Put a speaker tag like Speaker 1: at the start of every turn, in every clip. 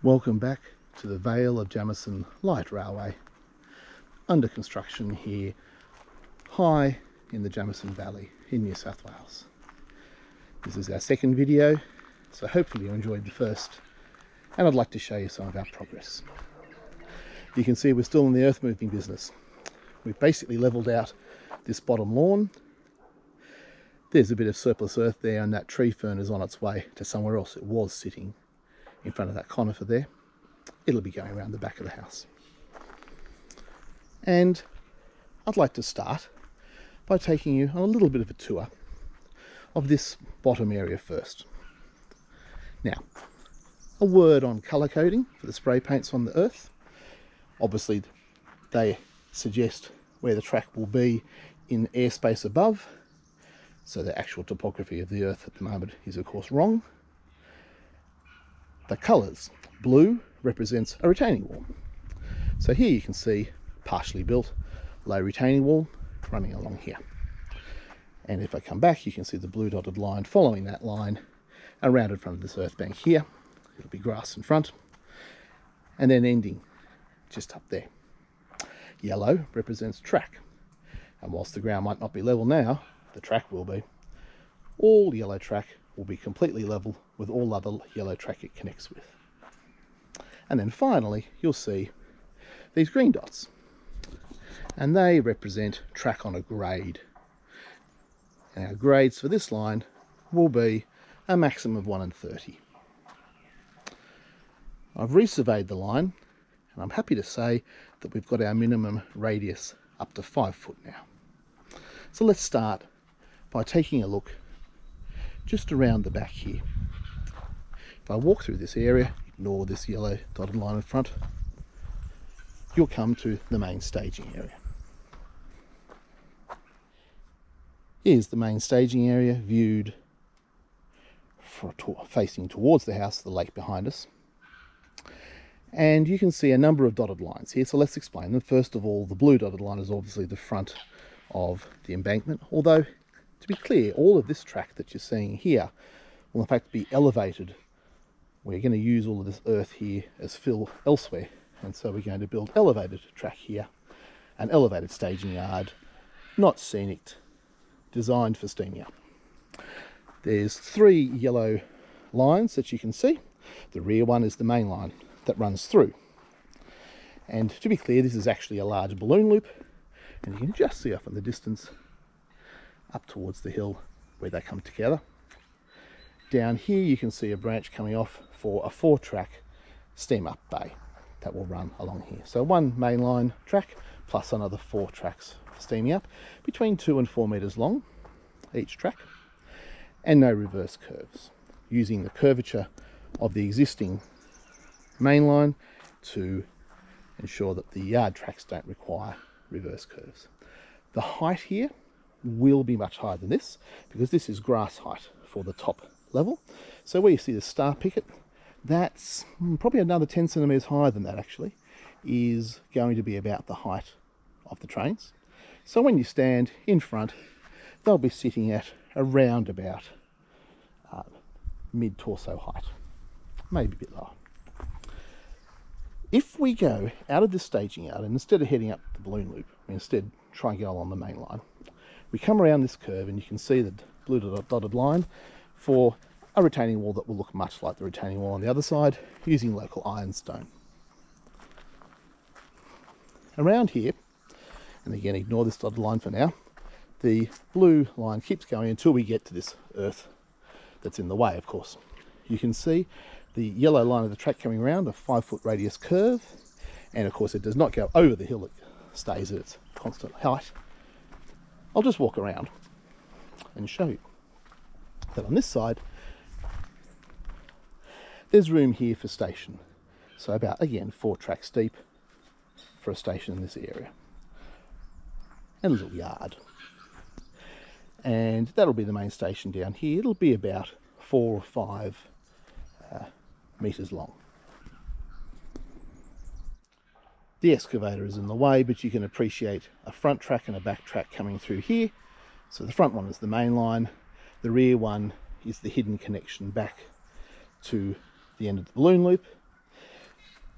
Speaker 1: Welcome back to the Vale of Jamison light railway, under construction here high in the Jamison Valley in New South Wales. This is our second video, so hopefully you enjoyed the first, and I'd like to show you some of our progress. You can see we're still in the earth moving business. We've basically levelled out this bottom lawn. There's a bit of surplus earth there, and that tree fern is on its way to somewhere else. It was sitting in front of that conifer there. It'll be going around the back of the house. And I'd like to start by taking you on a little bit of a tour of this bottom area first. Now, a word on colour coding for the spray paints on the earth. Obviously, they suggest where the track will be in airspace above, so the actual topography of the earth at the moment is of course wrong. The colours, blue represents a retaining wall. So here you can see partially built low retaining wall running along here. And if I come back, you can see the blue dotted line following that line around in front of this earth bank here. It'll be grass in front, and then ending just up there. Yellow represents track, and whilst the ground might not be level now, the track will be. All yellow track will be completely level with all other yellow track it connects with. And then finally you'll see these green dots, and they represent track on a grade. And our grades for this line will be a maximum of 1 in 30. I've resurveyed the line, and I'm happy to say that we've got our minimum radius up to 5 foot now. So let's start by taking a look just around the back here. If I walk through this area, ignore this yellow dotted line in front, you'll come to the main staging area. Here's the main staging area viewed facing towards the house, the lake behind us. And you can see a number of dotted lines here, so let's explain them. First of all, the blue dotted line is obviously the front of the embankment, although to be clear, all of this track that you're seeing here will in fact be elevated. We're going to use all of this earth here as fill elsewhere, and so we're going to build elevated track here, an elevated staging yard, not scenic, designed for steaming up. There's 3 yellow lines that you can see. The rear one is the main line that runs through. And to be clear, this is actually a large balloon loop, and you can just see off in the distance up towards the hill where they come together. Down here you can see a branch coming off for a 4-track steam up bay that will run along here. So 1 mainline track plus another 4 tracks for steaming up, between 2 and 4 metres long each track, and no reverse curves, using the curvature of the existing mainline to ensure that the yard tracks don't require reverse curves. The height here will be much higher than this, because this is grass height for the top level. So where you see the star picket, that's probably another 10 centimetres higher than that actually, is going to be about the height of the trains. So when you stand in front, they'll be sitting at around about mid-torso height, maybe a bit lower. If we go out of this staging yard, and instead of heading up the balloon loop, we instead try and go along the main line, we come around this curve and you can see the blue dotted line for a retaining wall that will look much like the retaining wall on the other side, using local ironstone. Around here, and again ignore this dotted line for now, the blue line keeps going until we get to this earth that's in the way, of course. You can see the yellow line of the track coming around, a 5-foot radius curve, and of course it does not go over the hill, it stays at its constant height. I'll just walk around and show you that on this side there's room here for station. So about, again, 4 tracks deep for a station in this area. And a little yard. And that'll be the main station down here. It'll be about 4 or 5 metres long. The excavator is in the way, but you can appreciate a front track and a back track coming through here. So the front one is the main line, the rear one is the hidden connection back to the end of the balloon loop,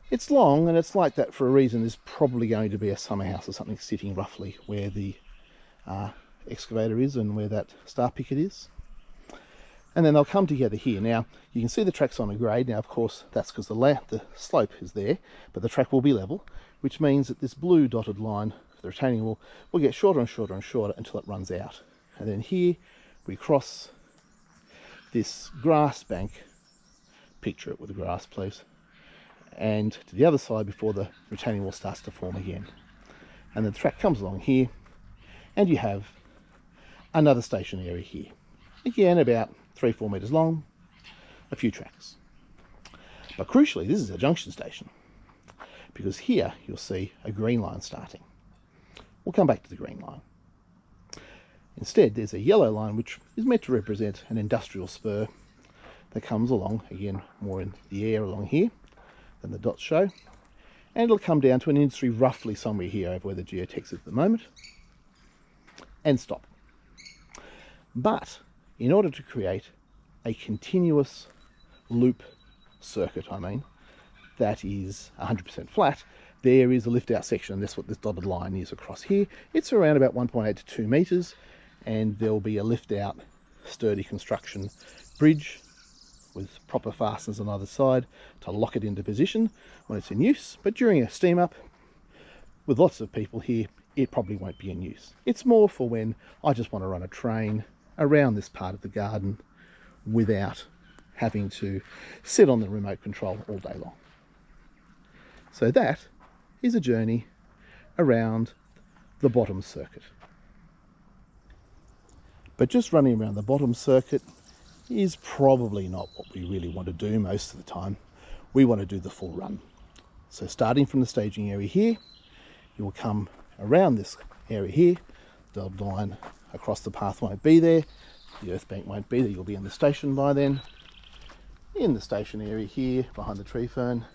Speaker 1: It's long, and it's like that for a reason. There's probably going to be a summer house or something sitting roughly where the excavator is and where that star picket is. And then they'll come together here. Now, you can see the track's on a grade. Now, of course, that's because the slope is there, but the track will be level, which means that this blue dotted line for the retaining wall will get shorter and shorter and shorter until it runs out. And then here we cross this grass bank. Picture it with the grass, please. And to the other side before the retaining wall starts to form again. And then the track comes along here, and you have another station area here. Again, about 3-4 metres long, a few tracks. But crucially, this is a junction station, because here you'll see a green line starting. We'll come back to the green line. Instead, there's a yellow line which is meant to represent an industrial spur that comes along, again, more in the air along here than the dots show. And it'll come down to an industry roughly somewhere here over where the geotex is at the moment, and stop. But in order to create a continuous loop circuit, that is 100% flat, there is a lift out section, and that's what this dotted line is across here. It's around about 1.8 to 2 metres, and there'll be a lift out sturdy construction bridge with proper fasteners on either side to lock it into position when it's in use. But during a steam up with lots of people here, it probably won't be in use. It's more for when I just want to run a train around this part of the garden without having to sit on the remote control all day long. So that is a journey around the bottom circuit. But just running around the bottom circuit is probably not what we really want to do most of the time. We want to do the full run. So starting from the staging area here, you will come around this area here. The line across the path won't be there. The earth bank won't be there. You'll be in the station by then. In the station area here, behind the tree fern,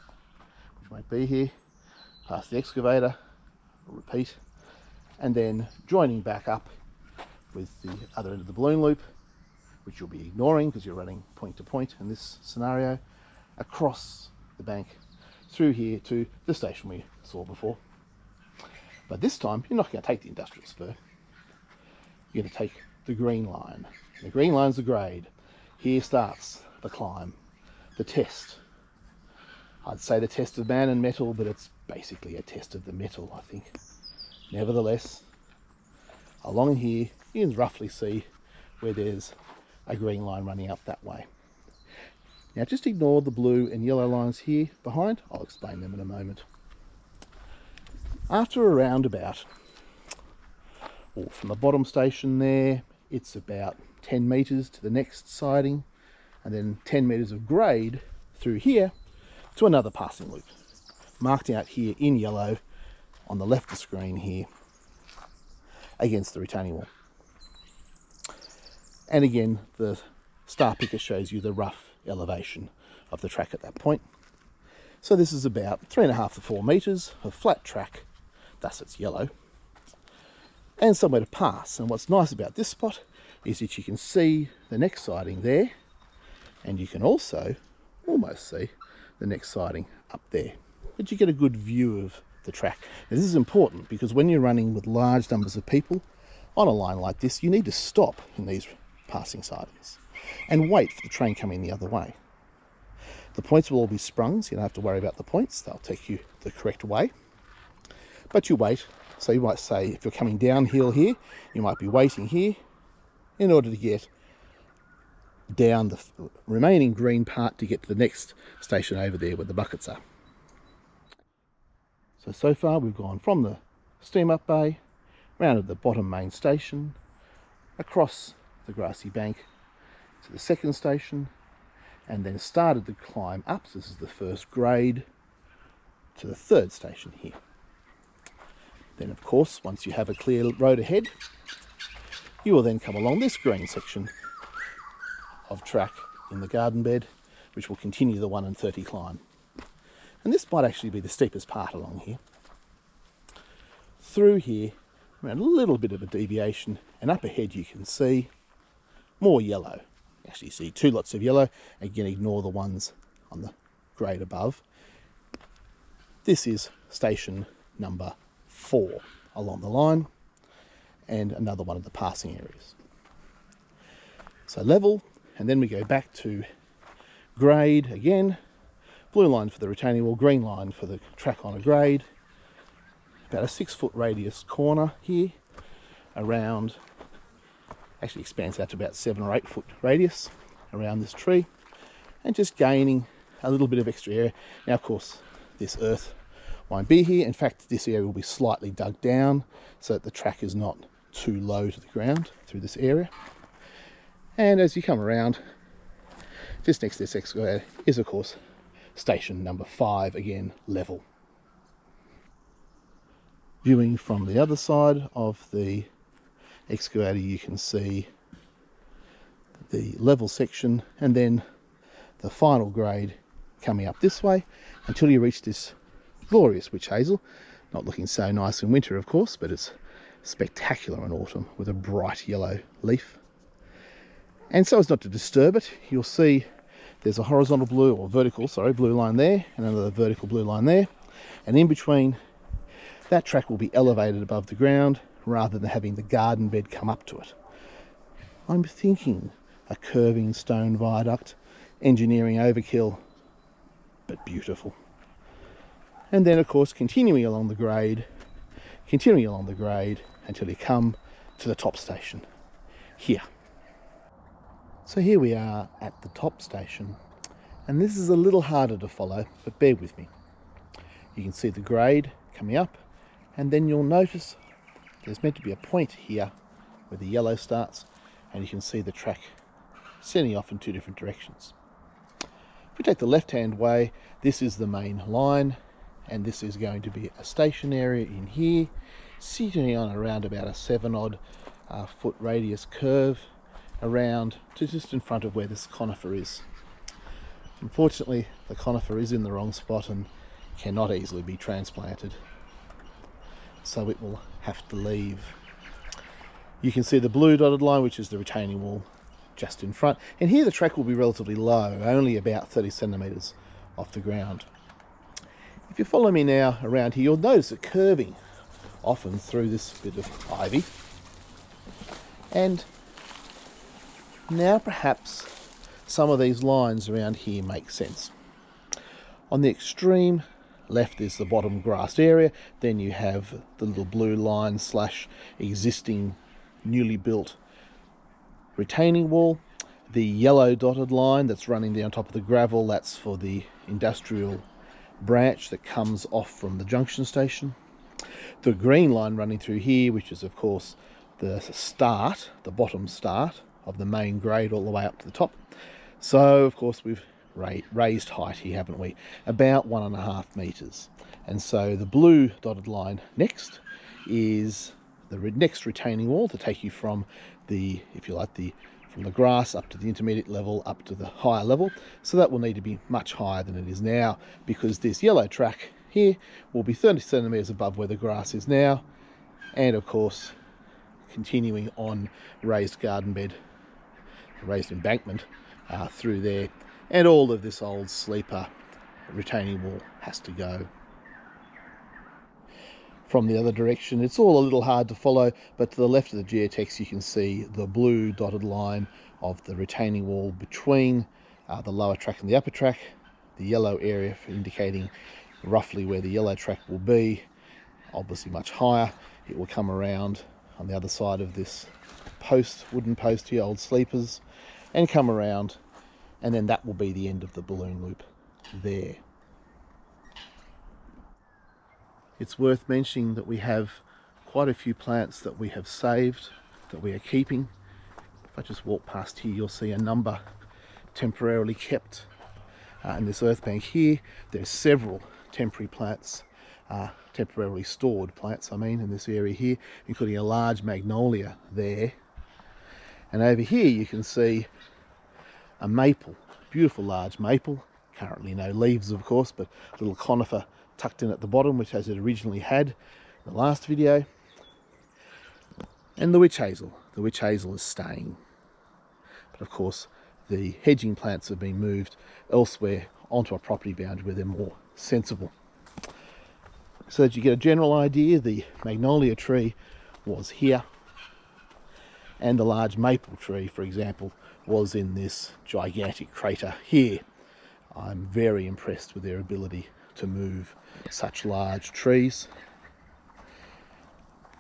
Speaker 1: which won't be here, past the excavator, we'll repeat, and then joining back up with the other end of the balloon loop, which you'll be ignoring because you're running point to point in this scenario, across the bank through here to the station we saw before. But this time, you're not going to take the industrial spur. You're going to take the green line. The green line's the grade. Here starts the climb, the test. I'd say the test of man and metal, but it's basically a test of the metal, I think. Nevertheless, along here, you can roughly see where there's a green line running up that way. Now just ignore the blue and yellow lines here behind. I'll explain them in a moment. After a roundabout, or from the bottom station there, it's about 10 metres to the next siding, and then 10 metres of grade through here to another passing loop, marked out here in yellow on the left of the screen here against the retaining wall. And again, the star picker shows you the rough elevation of the track at that point. So this is about 3.5 to 4 metres of flat track, thus it's yellow, and somewhere to pass. And what's nice about this spot is that you can see the next siding there, and you can also almost see the next siding up there. But you get a good view of the track. Now, this is important because when you're running with large numbers of people on a line like this, you need to stop in these passing sidings and wait for the train coming the other way. The points will all be sprung, so you don't have to worry about the points. They'll take you the correct way. But you wait. So you might say, if you're coming downhill here, you might be waiting here in order to get down the remaining green part to get to the next station over there where the buckets are. So far we've gone from the steam up bay, round to the bottom main station, across the grassy bank to the second station, and then started the climb up. So this is the first grade to the third station here. Then of course, once you have a clear road ahead, you will then come along this green section of track in the garden bed, which will continue the 1 and 30 climb. And this might actually be the steepest part along here. Through here, around a little bit of a deviation, and up ahead you can see more yellow. You actually see 2 lots of yellow. Again, ignore the ones on the grade above. This is station number 4 along the line, and another one of the passing areas. So level, and then we go back to grade again. Blue line for the retaining wall, green line for the track on a grade. About a 6-foot radius corner here, around, actually expands out to about 7 or 8 foot radius around this tree, and just gaining a little bit of extra area. Now, of course, this earth won't be here. In fact, this area will be slightly dug down so that the track is not too low to the ground through this area. And as you come around, just next to this excavator is, of course, station number 5, again, level. Viewing from the other side of the excavator, you can see the level section and then the final grade coming up this way until you reach this glorious witch hazel. Not looking so nice in winter, of course, but it's spectacular in autumn with a bright yellow leaf. And so as not to disturb it, you'll see there's a horizontal blue, or vertical, sorry, blue line there, and another vertical blue line there. And in between, that track will be elevated above the ground rather than having the garden bed come up to it. I'm thinking a curving stone viaduct, engineering overkill, but beautiful. And then, of course, continuing along the grade until you come to the top station here. So here we are at the top station, and this is a little harder to follow, but bear with me. You can see the grade coming up, and then you'll notice there's meant to be a point here where the yellow starts, and you can see the track sending off in 2 different directions. If we take the left-hand way, this is the main line, and this is going to be a station area in here, sitting on around about a 7-odd foot radius curve around to just in front of where this conifer is. Unfortunately, the conifer is in the wrong spot and cannot easily be transplanted, so it will have to leave. You can see the blue dotted line, which is the retaining wall, just in front, and here the track will be relatively low, only about 30 centimetres off the ground. If you follow me now around here, you'll notice it curving often through this bit of ivy, and now perhaps some of these lines around here make sense. On the extreme left is the bottom grassed area, then you have the little blue line / existing newly built retaining wall. The yellow dotted line that's running down top of the gravel, that's for the industrial branch that comes off from the junction station. The green line running through here, which is of course the start, the bottom start of the main grade all the way up to the top. So of course we've raised height here, haven't we? About 1.5 meters. And so the blue dotted line next is the next retaining wall to take you from the, if you like, from the grass up to the intermediate level up to the higher level. So that will need to be much higher than it is now, because this yellow track here will be 30 centimeters above where the grass is now, and of course continuing on raised garden bed, raised embankment through there, and all of this old sleeper retaining wall has to go. From the other direction, it's all a little hard to follow, but to the left of the geotext you can see the blue dotted line of the retaining wall between the lower track and the upper track, the yellow area indicating roughly where the yellow track will be, obviously much higher. It will come around on the other side of this post, wooden post here, old sleepers, and come around, and then that will be the end of the balloon loop there. It's worth mentioning that we have quite a few plants that we have saved, that we are keeping. If I just walk past here, you'll see a number temporarily kept in this earth bank here. There's several temporary plants, temporarily stored plants, I mean, in this area here, including a large magnolia there. And over here you can see a maple, beautiful large maple, currently no leaves of course, but a little conifer tucked in at the bottom, which as it originally had in the last video. And the witch hazel is staying, but of course the hedging plants have been moved elsewhere onto a property boundary where they're more sensible. So that you get a general idea, the magnolia tree was here, and the large maple tree, for example, was in this gigantic crater here. I'm very impressed with their ability to move such large trees.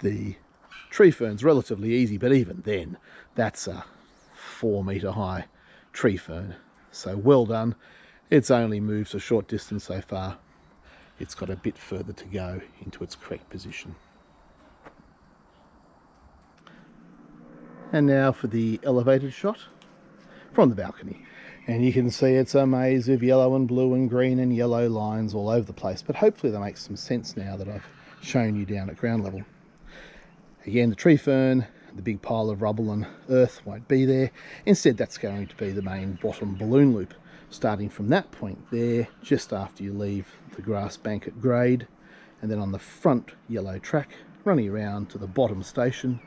Speaker 1: The tree fern's relatively easy, but even then, that's a 4-metre high tree fern. So well done. It's only moved a short distance so far. It's got a bit further to go into its correct position. And now for the elevated shot from the balcony. And you can see it's a maze of yellow and blue and green and yellow lines all over the place, but hopefully that makes some sense now that I've shown you down at ground level. Again, the tree fern, the big pile of rubble and earth won't be there. Instead, that's going to be the main bottom balloon loop, starting from that point there, just after you leave the grass bank at grade, and then on the front yellow track, running around to the bottom station,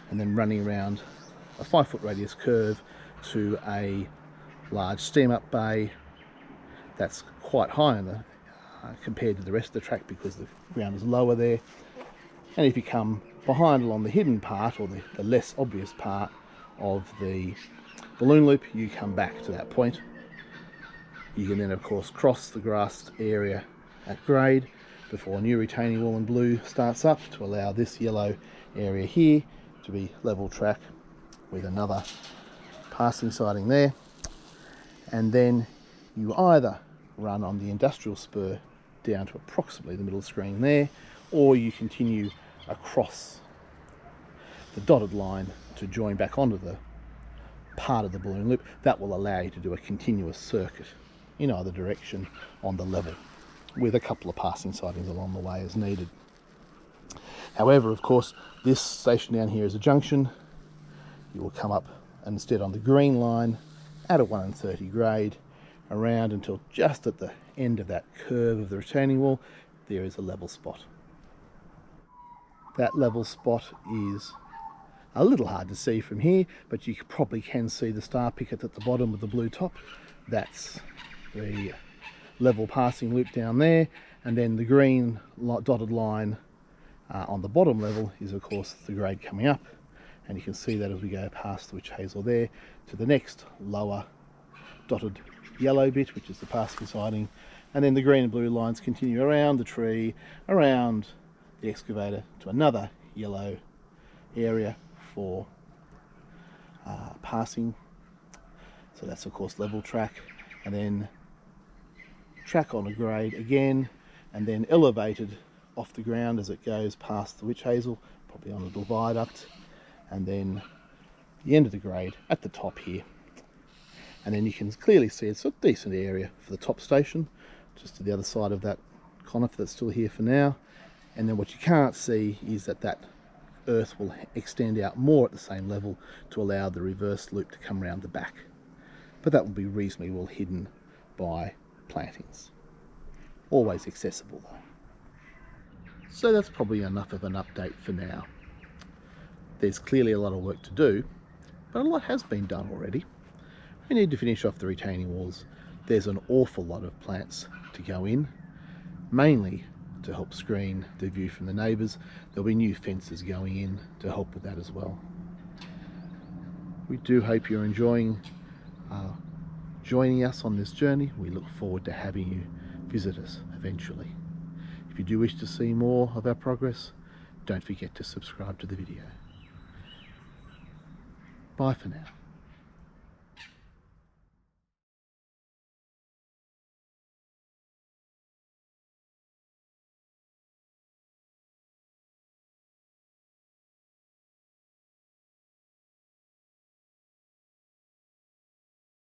Speaker 1: and then running around a 5-foot radius curve to a large steam-up bay that's quite high in the, compared to the rest of the track, because the ground is lower there. And if you come behind along the hidden part, or the less obvious part of the balloon loop, you come back to that point. You can then of course cross the grassed area at grade before a new retaining wall in blue starts up to allow this yellow area here to be level track with another passing siding there. And then you either run on the industrial spur down to approximately the middle screen there, or you continue across the dotted line to join back onto the part of the balloon loop. That will allow you to do a continuous circuit in either direction on the level, with a couple of passing sidings along the way as needed. However, of course, this station down here is a junction. You will come up instead on the green line at a 1:30 grade around until just at the end of that curve of the retaining wall there is a level spot. That level spot is a little hard to see from here, but you probably can see the star picket at the bottom with the blue top. That's the level passing loop down there, and then the green dotted line on the bottom level is of course the grade coming up, and you can see that as we go past the witch hazel there to the next lower dotted yellow bit, which is the passing siding, and then the green and blue lines continue around the tree, around the excavator to another yellow area for passing. So that's of course level track, and then track on a grade again, and then elevated off the ground as it goes past the witch hazel, probably on a little viaduct, and then the end of the grade at the top here. And then you can clearly see it's a decent area for the top station, just to the other side of that conifer that's still here for now. And then what you can't see is that that earth will extend out more at the same level to allow the reverse loop to come around the back. But that will be reasonably well hidden by plantings. Always accessible though. So that's probably enough of an update for now. There's clearly a lot of work to do, but a lot has been done already. We need to finish off the retaining walls. There's an awful lot of plants to go in, mainly to help screen the view from the neighbours. There'll be new fences going in to help with that as well. We do hope you're enjoying joining us on this journey. We look forward to having you visit us eventually. If you do wish to see more of our progress, don't forget to subscribe to the video. Bye for now.